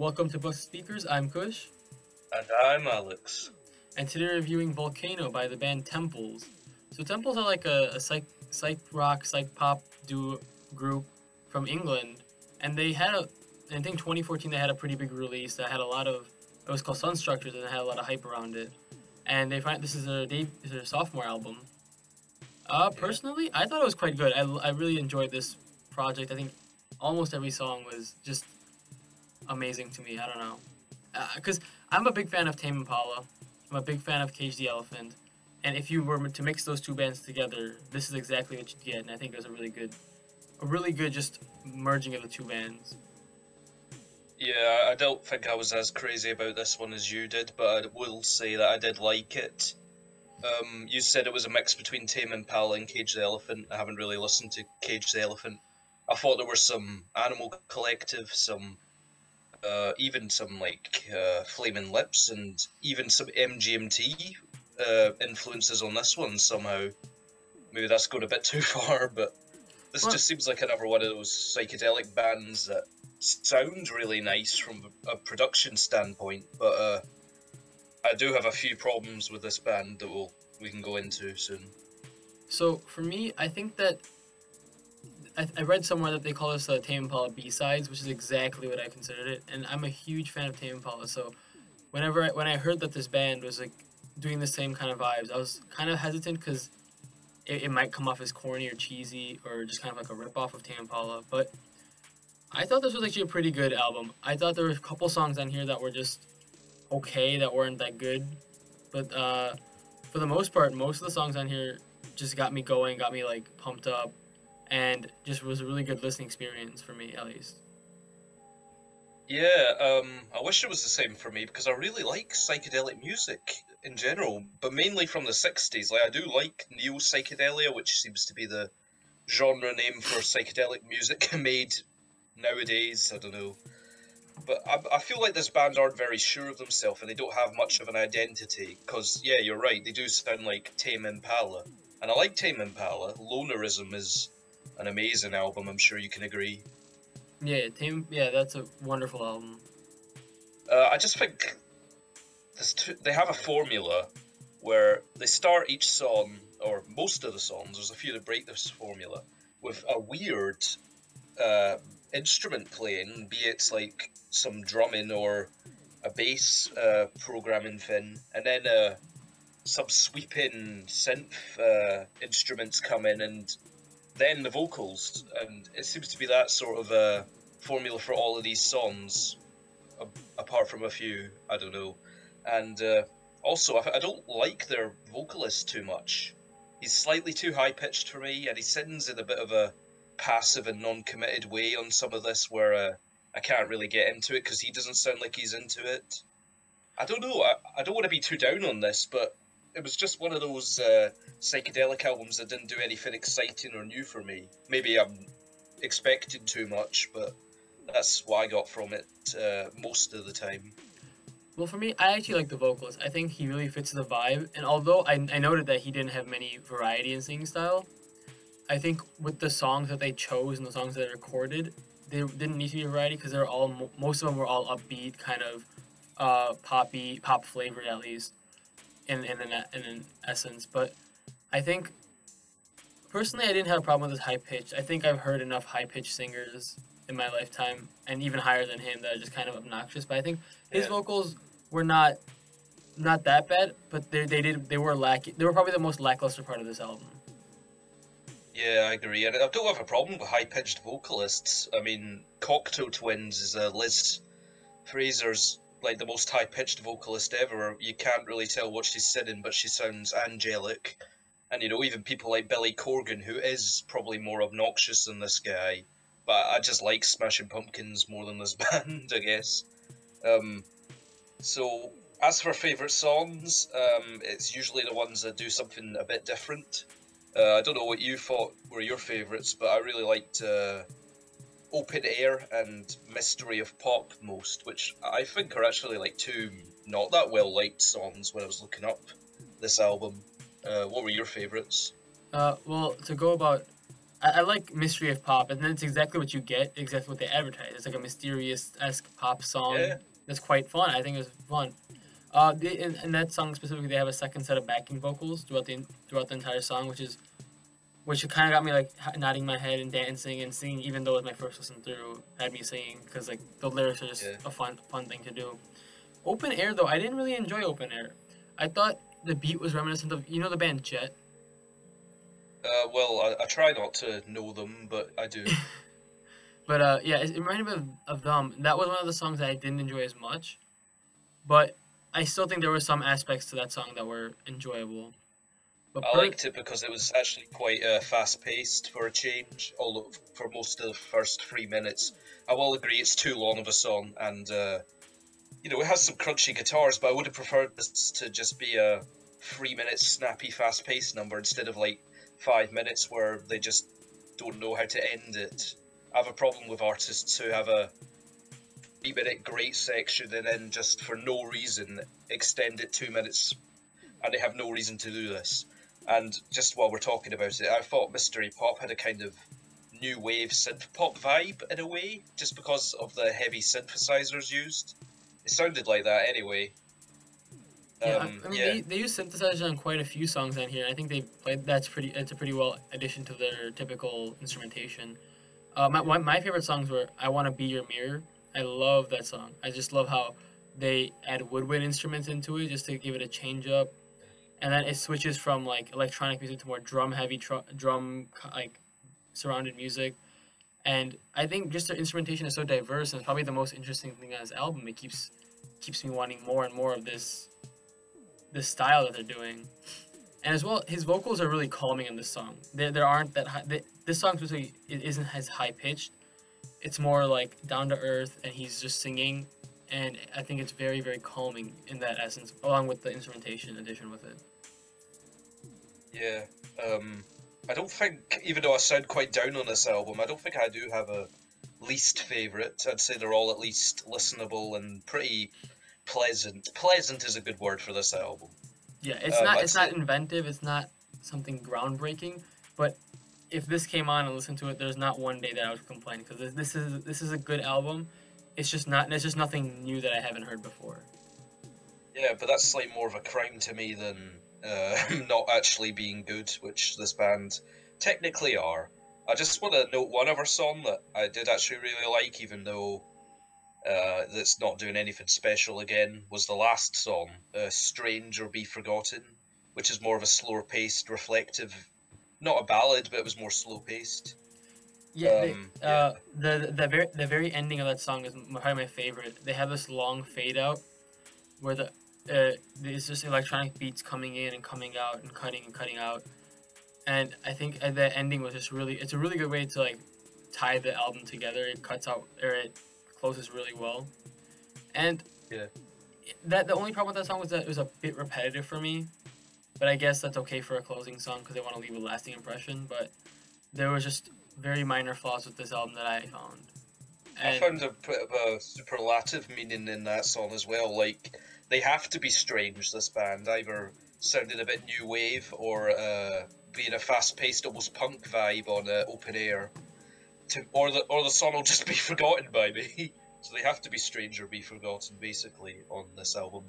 Welcome to Book Speakers. I'm Kush, And I'm Alex. and today we're reviewing Volcano by the band Temples. So Temples are like a psych rock, psych pop duo group from England, and they had I think 2014 they had a pretty big release that had a lot of, it was called Sun Structures, and it had a lot of hype around it. And this is their sophomore album. Personally, I thought it was quite good. I really enjoyed this project. I think almost every song was just amazing to me. I don't know, because I'm a big fan of Tame Impala. I'm a big fan of Cage the Elephant, and if you were to mix those two bands together, this is exactly what you'd get. And I think it was a really good just merging of the two bands. Yeah, I don't think I was as crazy about this one as you did, but I will say that I did like it. You said it was a mix between Tame Impala and Cage the Elephant. I haven't really listened to Cage the Elephant. I thought there were some Animal Collective, even some Flaming Lips, and even some MGMT influences on this one somehow. Maybe that's going a bit too far, but this Well, just seems like another one of those psychedelic bands that sound really nice from a production standpoint, but I do have a few problems with this band that we can go into soon. so for me, I think that I read somewhere that they call this Tame Impala B-sides, which is exactly what I considered it. And I'm a huge fan of Tame Impala, so when I heard that this band was like doing the same kind of vibes, I was kind of hesitant because it might come off as corny or cheesy or just kind of like a rip-off of Tame Impala. But I thought this was actually a pretty good album. I thought there were a couple songs on here that were just okay, that weren't that good. But for the most part, most of the songs on here just got me going, got me like pumped up, and just was a really good listening experience for me, at least. Yeah, I wish it was the same for me because I really like psychedelic music in general, but mainly from the 60s. Like, I do like neo psychedelia, which seems to be the genre name for psychedelic music made nowadays. I don't know. But I feel like this band aren't very sure of themselves and they don't have much of an identity. Because, yeah, you're right, they do sound like Tame Impala. And I like Tame Impala. Lonerism is an amazing album, I'm sure you can agree. Yeah, that's a wonderful album. I just think they have a formula where they start each song, or most of the songs, there's a few that break this formula, with a weird uh, instrument playing, be it like some drumming or a bass programming thing, and then some sweeping synth instruments come in, and then the vocals, and it seems to be that sort of formula for all of these songs, apart from a few, I don't know. And also, I don't like their vocalist too much. He's slightly too high pitched for me, and he sings in a bit of a passive and non-committed way on some of this, where I can't really get into it because he doesn't sound like he's into it. I don't know. I don't want to be too down on this, but it was just one of those psychedelic albums that didn't do anything exciting or new for me. Maybe I'm expecting too much, but that's what I got from it most of the time. Well, for me, I actually like the vocalist. I think he really fits the vibe. And although I noted that he didn't have many variety in singing style, I think with the songs that they chose and the songs that they recorded, they didn't need to be a variety because they're all most of them were all upbeat, kind of pop flavored at least in an essence. But I think personally, I didn't have a problem with his high pitch. I think I've heard enough high pitched singers in my lifetime, and even higher than him, that are just kind of obnoxious. But I think his Yeah. vocals were not that bad, but they were lacking. They were probably the most lackluster part of this album. Yeah, I agree. And I don't have a problem with high-pitched vocalists. I mean, Cocktail Twins is Liz Fraser's like the most high-pitched vocalist ever. You can't really tell what she's singing, but she sounds angelic. And even people like Billy Corgan, who is probably more obnoxious than this guy, but I just like Smashing Pumpkins more than this band, I guess. Um, so as for favourite songs, it's usually the ones that do something a bit different. I don't know what you thought were your favourites, but I really liked Open Air and Mystery of Pop most, which I think are actually like two not that well liked songs when I was looking up this album. What were your favourites? Well, to go about I like mystery of pop, and then it's exactly what you get, exactly what they advertise. It's like a mysterious-esque pop song Yeah. that's quite fun. I think it was fun. In that song specifically, they have a second set of backing vocals throughout the entire song, which kind of got me like nodding my head and dancing and singing, even though it was my first listen through, had me singing because like the lyrics are just Yeah. a fun thing to do. Open Air though, I didn't really enjoy Open Air. I thought the beat was reminiscent of the band Jet. Well, I try not to know them, but I do. But yeah, it reminded me of them. That was one of the songs that I didn't enjoy as much, but I still think there were some aspects to that song that were enjoyable. But I liked it because it was actually quite fast-paced for a change. Although for most of the first 3 minutes, I will agree it's too long of a song, and it has some crunchy guitars. But I would have preferred this to just be a 3 minute snappy, fast-paced number instead of like 5 minutes where they just don't know how to end it. I have a problem with artists who have a 3 minute great section and then just for no reason extend it 2 minutes, and they have no reason to do this. And just while we're talking about it, I thought Mystery Pop had a kind of new wave synth pop vibe in a way, just because of the heavy synthesizers used. It sounded like that anyway. yeah, I mean they use synthesizers on quite a few songs on here. I think they played it's a pretty well addition to their typical instrumentation. My favorite songs were "I Want to Be Your Mirror." I love that song. I just love how they add woodwind instruments into it just to give it a change up, and then it switches from like electronic music to more drum heavy like surrounded music. And I think just their instrumentation is so diverse, and it's probably the most interesting thing on this album. It keeps me wanting more and more of this style that they're doing. And as well, his vocals are really calming in this song. There aren't that high. This song specifically it isn't as high pitched. It's more like down to earth, and he's just singing. And I think it's very very calming in that essence, along with the instrumentation addition with it. Yeah. I don't think, even though I sound quite down on this album, I don't think I do have a least favourite. I'd say they're all at least listenable and pretty pleasant. Pleasant is a good word for this album. Yeah, it's not inventive. It's not something groundbreaking. But if this came on and listened to it, there's not one day that I would complain because this is a good album. It's just not. There's just nothing new that I haven't heard before. Yeah, but that's like more of a crime to me than not actually being good, which this band technically are. I just want to note one other song that I did actually really like, even though that's not doing anything special again, was the last song, Strange or Be Forgotten, which is more of a slower paced, reflective, not a ballad, but it was more slow paced. Yeah, Yeah. the very ending of that song is probably my favorite. They have this long fade out where there's just electronic beats coming in and coming out and cutting out, and I think the ending was just it's a really good way to like tie the album together. It cuts out or it closes really well, and Yeah. that the only problem with that song was that it was a bit repetitive for me, but I guess that's okay for a closing song because they want to leave a lasting impression. But there was just very minor flaws with this album that I found. I found a bit of a superlative meaning in that song as well. Like, they have to be strange, this band, either sounding a bit new wave or being a fast-paced, almost punk vibe on Open Air, or the song will just be forgotten by me. So they have to be strange or be forgotten, basically, on this album.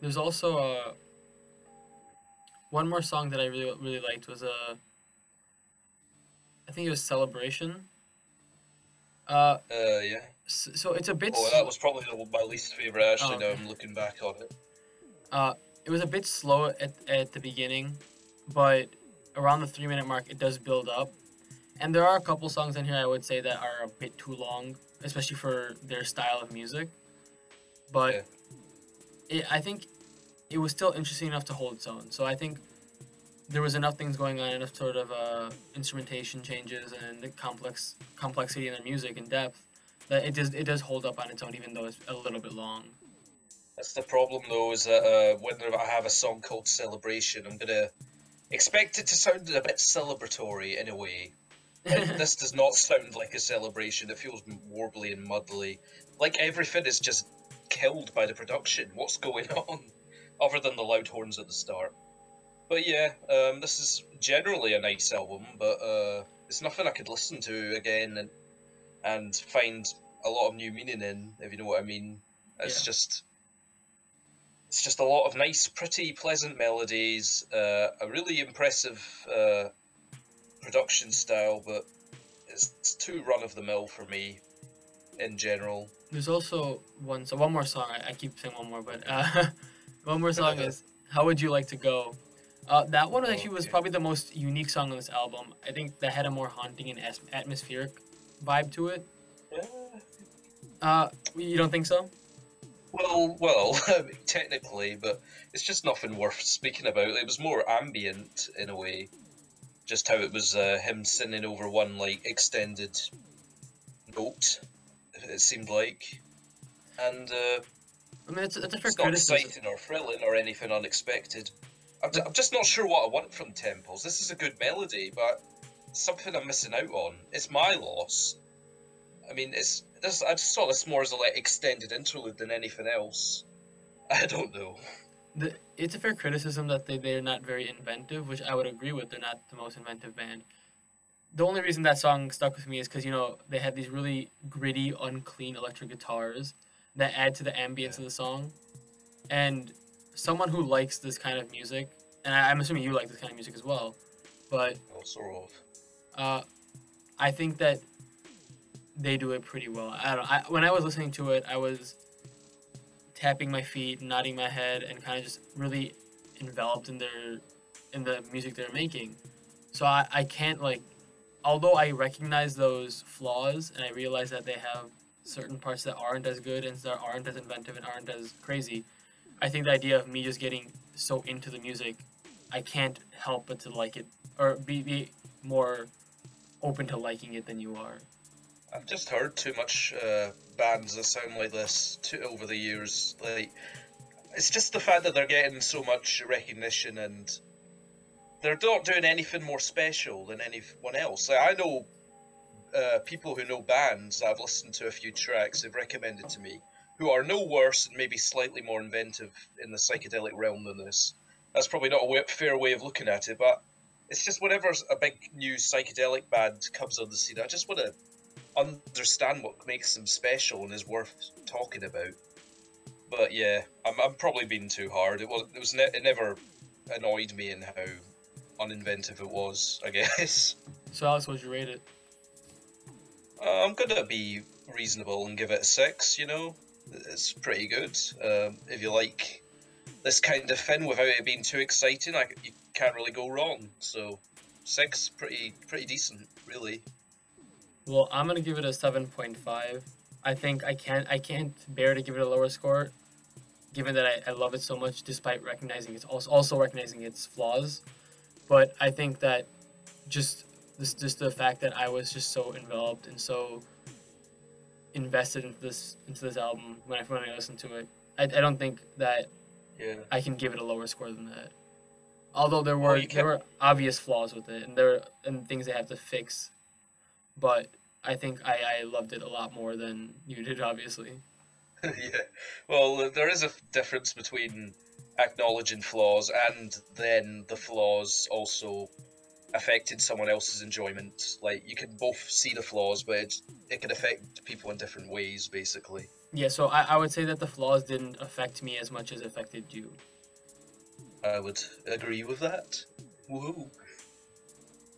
There's also one more song that I really liked was I think it was Celebration. Yeah. So it's a bit. Oh, that was probably my least favourite, actually, okay. now I'm looking back on it. It was a bit slow at the beginning, but around the 3 minute mark, it does build up. And there are a couple songs in here I would say that are a bit too long, especially for their style of music. But I think it was still interesting enough to hold its own. So I think there was enough things going on, enough sort of instrumentation changes and the complexity in their music and depth that it does hold up on its own, even though it's a little bit long. That's the problem, though, is that whenever I have a song called Celebration, I'm gonna expect it to sound a bit celebratory in a way. And this does not sound like a celebration. It feels warbly and muddly. Like everything is just killed by the production. What's going on? Other than the loud horns at the start. But yeah, this is generally a nice album, but it's nothing I could listen to again and find a lot of new meaning in, if you know what I mean. Yeah. It's just it's just a lot of nice, pretty, pleasant melodies, a really impressive production style, but it's too run of the mill for me in general. There's also one more song. I keep saying one more, but one more song is "How Would You Like to Go." That one actually was Okay. probably the most unique song on this album. I think that had a more haunting and atmospheric vibe to it. You don't think so? Well, I mean, technically, but it's just nothing worth speaking about. It was more ambient in a way, just how it was him singing over one like extended note. It seemed like, and I mean, it's a fair it's not criticism. exciting or thrilling or anything unexpected. But I'm just not sure what I want from Temples. This is a good melody, but something I'm missing out on. It's my loss. I mean, it's this. I just saw this more as a like extended interlude than anything else. I don't know. it's a fair criticism that they're not very inventive, which I would agree with. They're not the most inventive band. The only reason that song stuck with me is because they had these really gritty, unclean electric guitars that add to the ambience Yeah. of the song. And someone who likes this kind of music, and I'm assuming you like this kind of music as well, but Well, sort of. uh, I think that they do it pretty well. I don't. When I was listening to it, I was tapping my feet, nodding my head, and kind of just really enveloped in the music they're making. So I can't like, although I recognize those flaws and I realize that they have certain parts that aren't as good and that aren't as inventive and aren't as crazy. I think the idea of me just getting so into the music, I can't help but to like it or be more open to liking it than you are. I've just heard too much bands that sound like this over the years. Like, it's just the fact that they're getting so much recognition and they're not doing anything more special than anyone else. Like, I know people who know bands that I've listened to a few tracks have recommended to me who are no worse and maybe slightly more inventive in the psychedelic realm than this. That's probably not a fair way of looking at it, but it's just whenever a big new psychedelic band comes on the scene, I just want to understand what makes them special and is worth talking about. But yeah, I'm probably being too hard. It never annoyed me in how uninventive it was, I guess. So Alex, would you rate it? I'm gonna be reasonable and give it a 6. You know, it's pretty good. If you like this kind of thing without it being too exciting, you can't really go wrong. So 6, pretty decent, really. Well, I'm gonna give it a 7.5. I think I can't bear to give it a lower score, given that I love it so much, despite recognizing also recognizing its flaws. But I think that just just the fact that I was just so enveloped and so invested into this album when I listened to it, I don't think that Yeah. I can give it a lower score than that. Although Well, you there can. were obvious flaws with it, and there and things they have to fix, but I think I loved it a lot more than you did, obviously. Yeah. Well, there is a difference between acknowledging flaws and then the flaws also affected someone else's enjoyment. Like, you can both see the flaws, but it can affect people in different ways, basically. Yeah, so I would say that the flaws didn't affect me as much as it affected you. I would agree with that. Woohoo.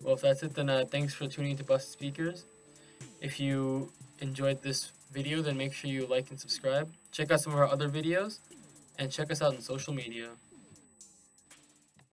Well, if that's it, then thanks for tuning into Busted Speakers. If you enjoyed this video, then make sure you like and subscribe. Check out some of our other videos, and check us out on social media.